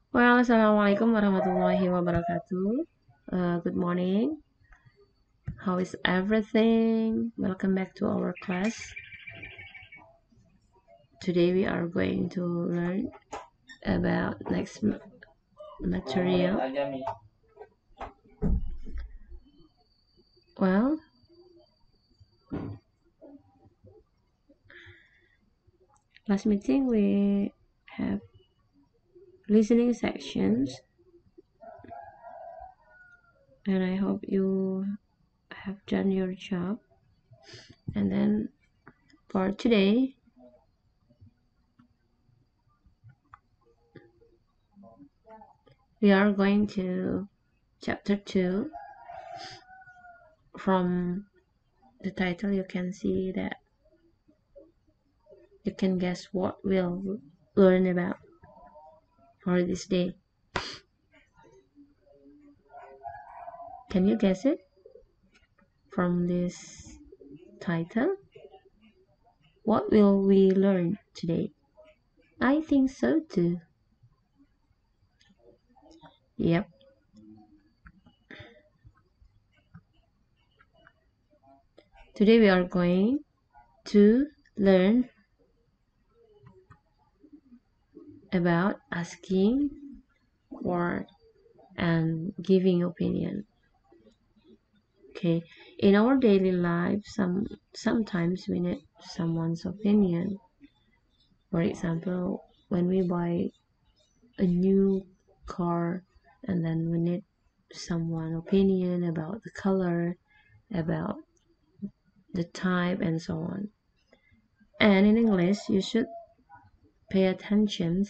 Well, Assalamualaikum warahmatullahi wabarakatuh. Good morning. How is everything? Welcome back to our class. Today we are going to learn about next material. Well, last meeting we have listening sections, and I hope you have done your job. And then for today, we are going to chapter 2. From the title, you can see that you can guess what we'll learn about for this day. Can you guess it from this title? What will we learn today? I think so too. Yep. Today we are going to learn about asking for and giving opinion. Okay, in our daily life, sometimes we need someone's opinion. For example, when we buy a new car, and then we need someone opinion about the color, about the type, and so on. And in English, you should pay attention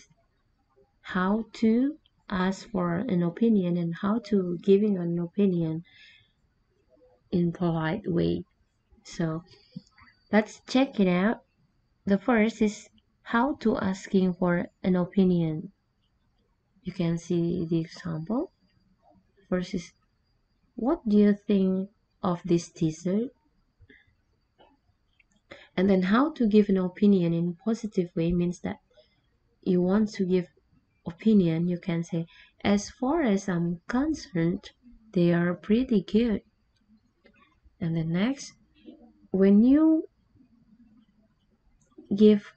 how to ask for an opinion and how to giving an opinion in polite way. So let's check it out. The first is how to asking for an opinion. You can see the example. First is, what do you think of this dessert? And then how to give an opinion in positive way means that you want to give opinion, you can say, as far as I'm concerned, they are pretty good. And then next, when you give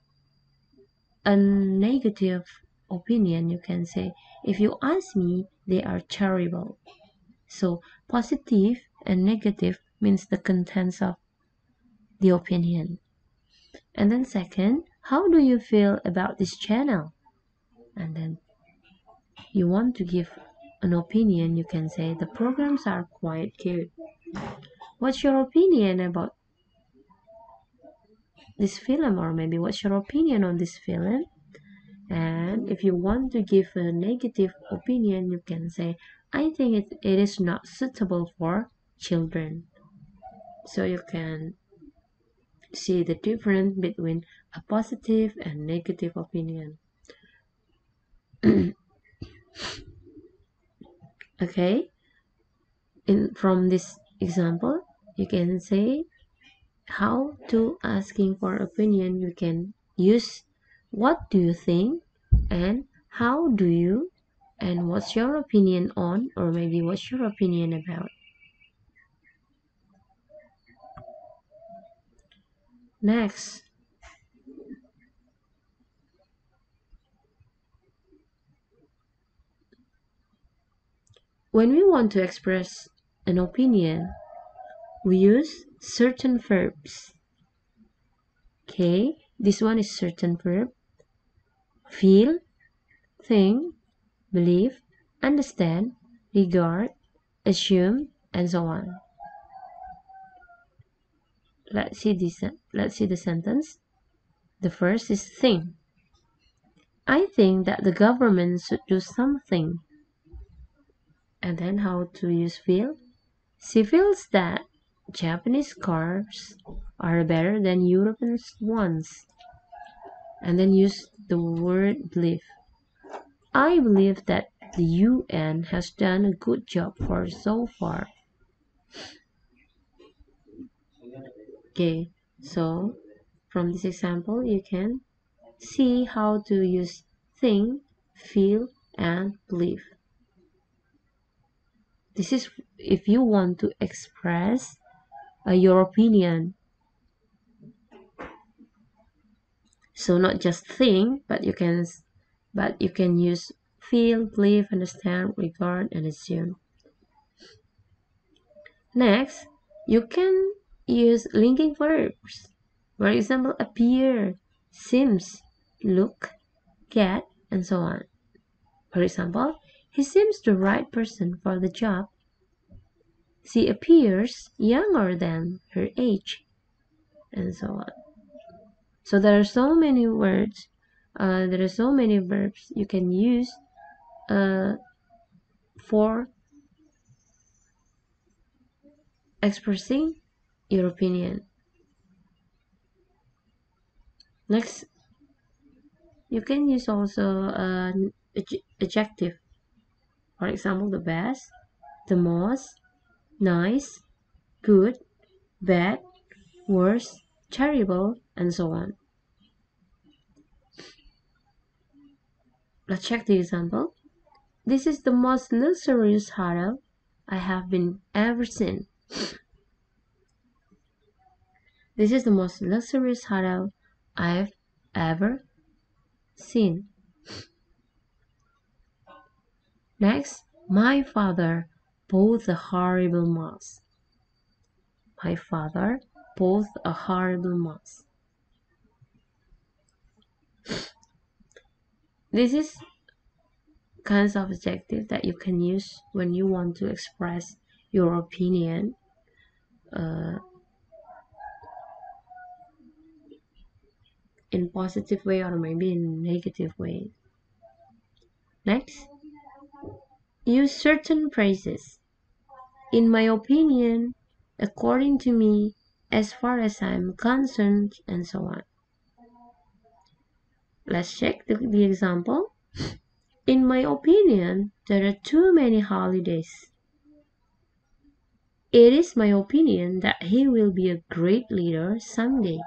a negative opinion, you can say, if you ask me, they are terrible. So positive and negative means the contents of the opinion. And then second, how do you feel about this channel? And then you want to give an opinion, you can say the programs are quite good. What's your opinion about this film, or maybe what's your opinion on this film? And if you want to give a negative opinion, you can say, I think it is not suitable for children. So you can see the difference between a positive and negative opinion. Okay, from this example, you can say how to asking for opinion. You can use what do you think, and how do you, and what's your opinion on, or maybe what's your opinion about. Next, when we want to express an opinion, we use certain verbs. Okay, this one is certain verb: feel, think, believe, understand, regard, assume, and so on. Let's see the sentence. The first is think. I think that the government should do something. And then how to use feel? She feels that Japanese cars are better than European ones. And then use the word believe. I believe that the UN has done a good job for so far. Okay, so from this example, you can see how to use think, feel, and belief. This is if you want to express your opinion. So not just think, but you can use feel, believe, understand, regard, and assume. Next, you can use linking verbs. For example, appear, seems, look, get, and so on. For example, he seems the right person for the job. She appears younger than her age, and so on. So there are so many words, there are so many verbs you can use uh, for expressing your opinion. Next, you can use also an adjective. For example, the best, the most, nice, good, bad, worse, terrible, and so on. Let's check the example. This is the most luxurious hotel I have been ever seen. This is the most luxurious hotel I've ever seen. Next, my father bought a horrible mouse. My father bought a horrible mouse. This is kinds of adjective that you can use when you want to express your opinion uh, in positive way or maybe in negative way. Next, use certain phrases. In my opinion, according to me, as far as I'm concerned, and so on. Let's check the example. In my opinion, there are too many holidays. It is my opinion that he will be a great leader someday.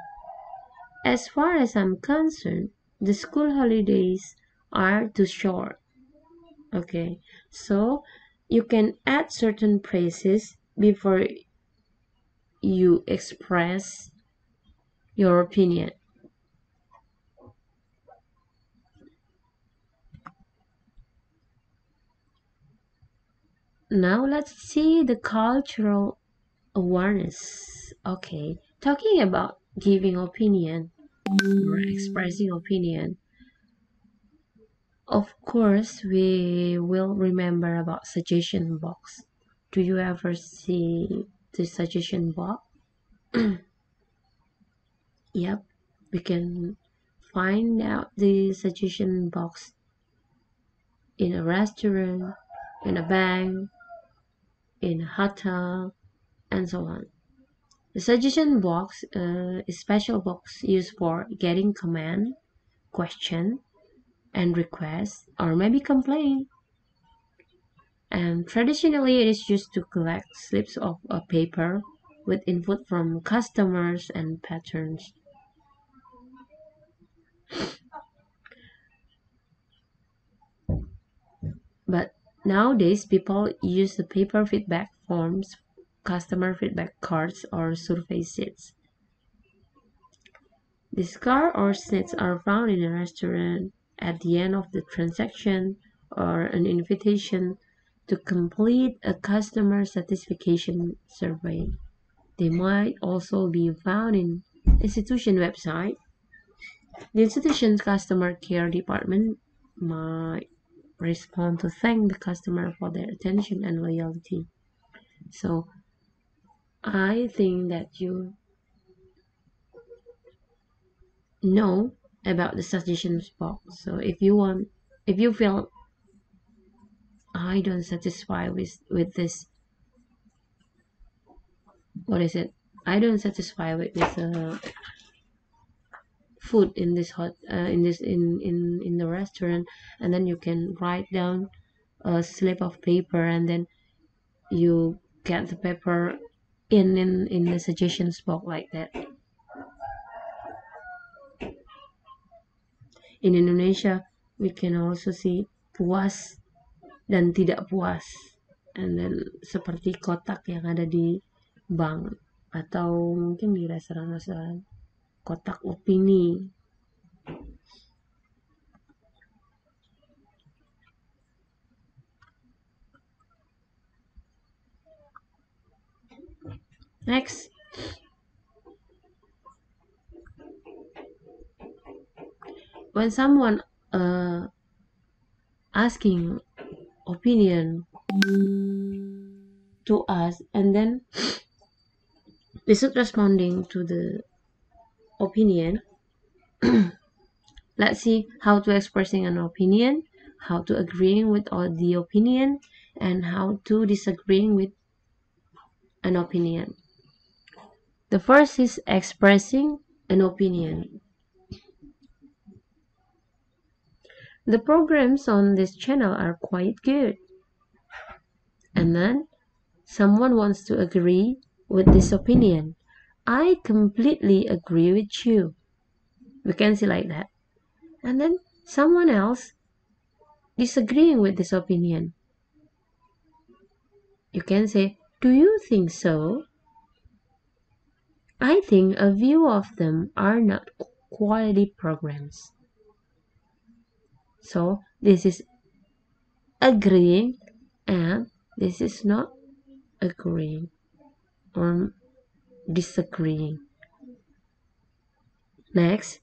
As far as I'm concerned, the school holidays are too short. Okay, so you can add certain phrases before you express your opinion. Now let's see the cultural awareness. Okay, talking about giving opinion or expressing opinion. Of course, we will remember about suggestion box. Do you ever see the suggestion box? Yep, we can find out the suggestion box in a restaurant, in a bank, in a hotel, and so on. The suggestion box is a special box used for getting command, question, and request, or maybe complaint. And traditionally, it is used to collect slips of a paper with input from customers and patrons. But nowadays, people use the paper feedback forms, customer feedback cards, or survey sheets. These cards or sheets are found in a restaurant at the end of the transaction or an invitation to complete a customer satisfaction survey. They might also be found in institution website. The institution's customer care department might respond to thank the customer for their attention and loyalty. So I think that you know about the suggestions box. So if you feel I don't satisfy with this, what is it? I don't satisfy with this food in this in the restaurant, and then you can write down a slip of paper, and then you get the paper in the suggestions box like that. In Indonesia, we can also see puas dan tidak puas. And then seperti kotak yang ada di bank atau mungkin di restoran-restoran, kotak opini. Next, when someone asking opinion to us, and then we should responding to the opinion. Let's see how to expressing an opinion, how to agreeing with all the opinion, and how to disagreeing with an opinion. The first is expressing an opinion. The programs on this channel are quite good. And then someone wants to agree with this opinion. I completely agree with you. We can see like that. And then someone else disagreeing with this opinion. You can say, do you think so? I think a few of them are not quality programs. So this is agreeing and this is not agreeing or disagreeing. Next,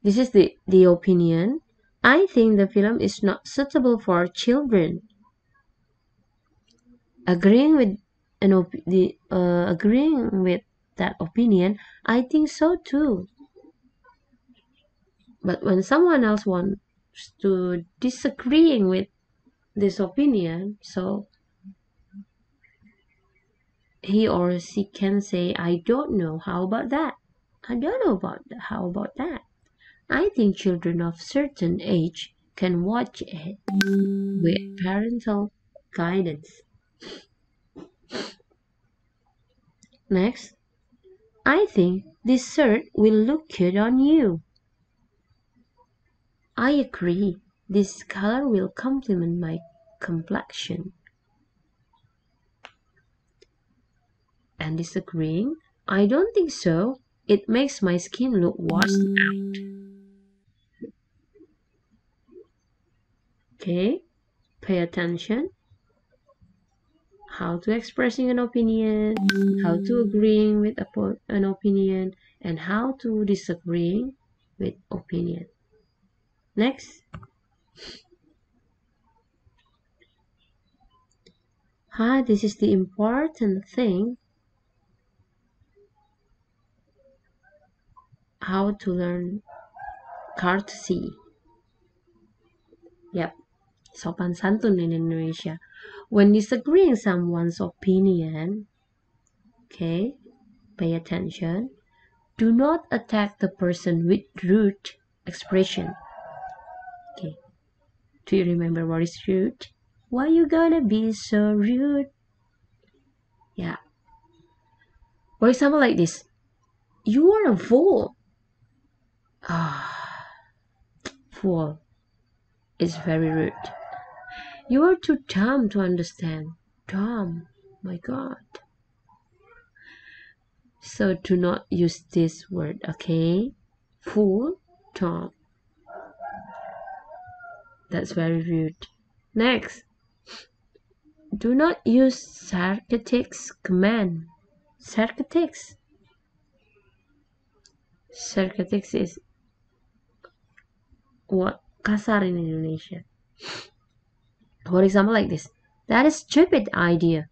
this is the opinion. I think the film is not suitable for children. Agreeing with agreeing with that opinion, I think so too. But when someone else wants to disagreeing with this opinion, so he or she can say, I don't know, how about that? I don't know about that. How about that? I think children of certain age can watch it with parental guidance. Next, I think this shirt will look good on you. I agree. This color will complement my complexion. And disagreeing, I don't think so. It makes my skin look washed out. Okay, pay attention. How to expressing an opinion, how to agreeing with an opinion, and how to disagreeing with opinion. Next. This is the important thing. How to learn courtesy. Yep, sopan santun in Indonesia. When disagreeing someone's opinion, okay, pay attention. Do not attack the person with rude expression. Okay, do you remember what is rude? Why you gonna be so rude? Yeah. For example, like this. You are a fool. Fool is very rude. You are too dumb to understand. Dumb. My God. So do not use this word, okay? Fool, dumb. That's very rude. Next. Do not use sarcastic command. Sarcastic. Sarcastic is what kasar in Indonesia. For example, like this. That is a stupid idea.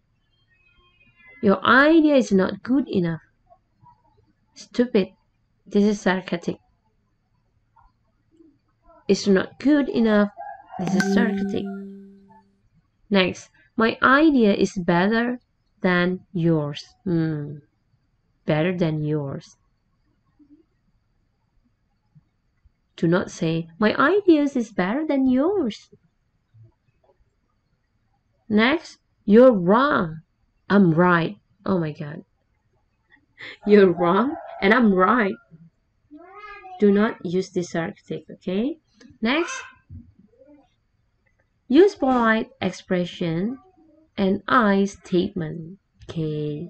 Your idea is not good enough. Stupid. This is sarcastic. It's not good enough. This is sarcastic. Next. My idea is better than yours. Better than yours. Do not say, my ideas is better than yours. Next, you're wrong. I'm right. Oh my God. You're wrong and I'm right. Do not use this sarcastic, okay? Next, Use polite expression and I statement. Okay.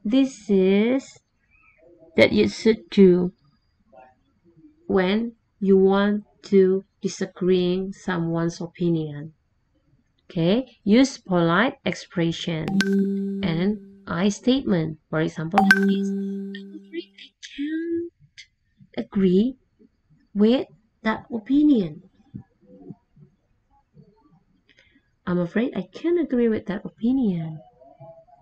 This is that you should do when you want to disagreeing someone's opinion. Okay, use polite expression and I statement. For example, like this: I'm afraid I can't agree with that opinion. I'm afraid I can't agree with that opinion.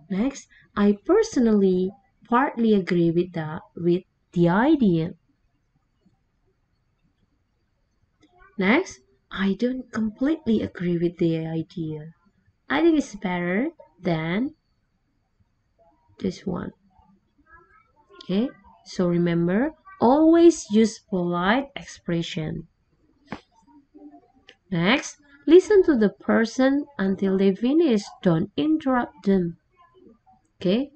Next, I personally partly agree with the idea. Next, I don't completely agree with the idea. I think it's better than this one. Okay, so remember, always use polite expression. Next, listen to the person until they finish. Don't interrupt them. Okay,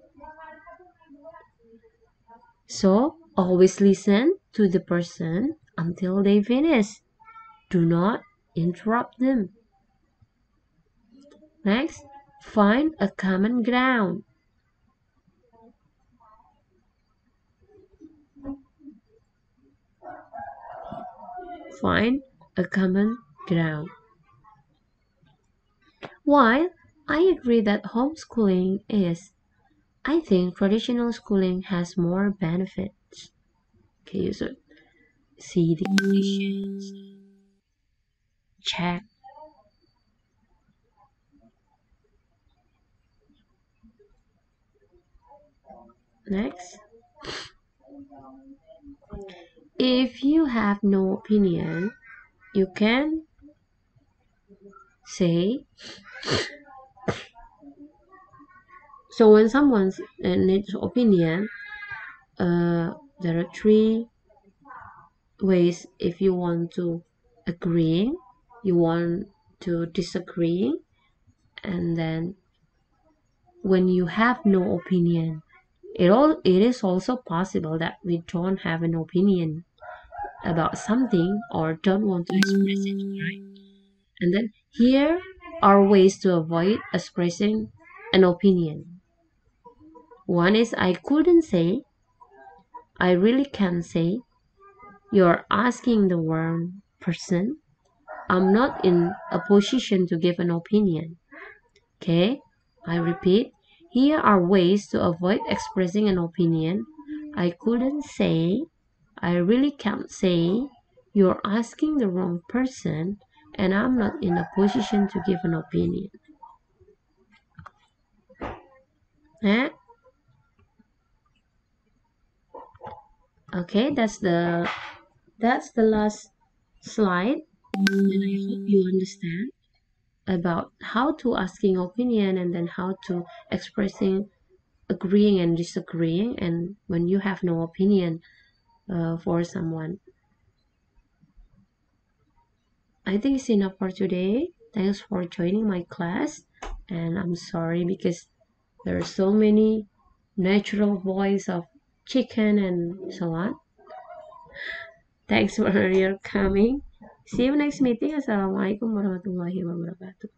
so always listen to the person until they finish. Do not interrupt them. Next, find a common ground. Find a common ground. While I agree that homeschooling is, I think traditional schooling has more benefits. Okay, you should see the conditions, check. Next, if you have no opinion, you can say, so when someone needs opinion, there are three ways. If you want to agree, you want to disagree, and then when you have no opinion, it is also possible that we don't have an opinion about something or don't want to express it, right? And then here are ways to avoid expressing an opinion. One is I couldn't say, I really can't say, you're asking the wrong person, I'm not in a position to give an opinion. Okay, I repeat, here are ways to avoid expressing an opinion. I couldn't say, I really can't say, you're asking the wrong person, and I'm not in a position to give an opinion. Eh? Okay, that's the last slide, and I hope you understand about how to asking opinion and then how to expressing agreeing and disagreeing and when you have no opinion for someone. I think it's enough for today. Thanks for joining my class, and I'm sorry because there are so many natural voice of chicken and so on. Thanks for your coming. See you next meeting. Assalamualaikum warahmatullahi wabarakatuh.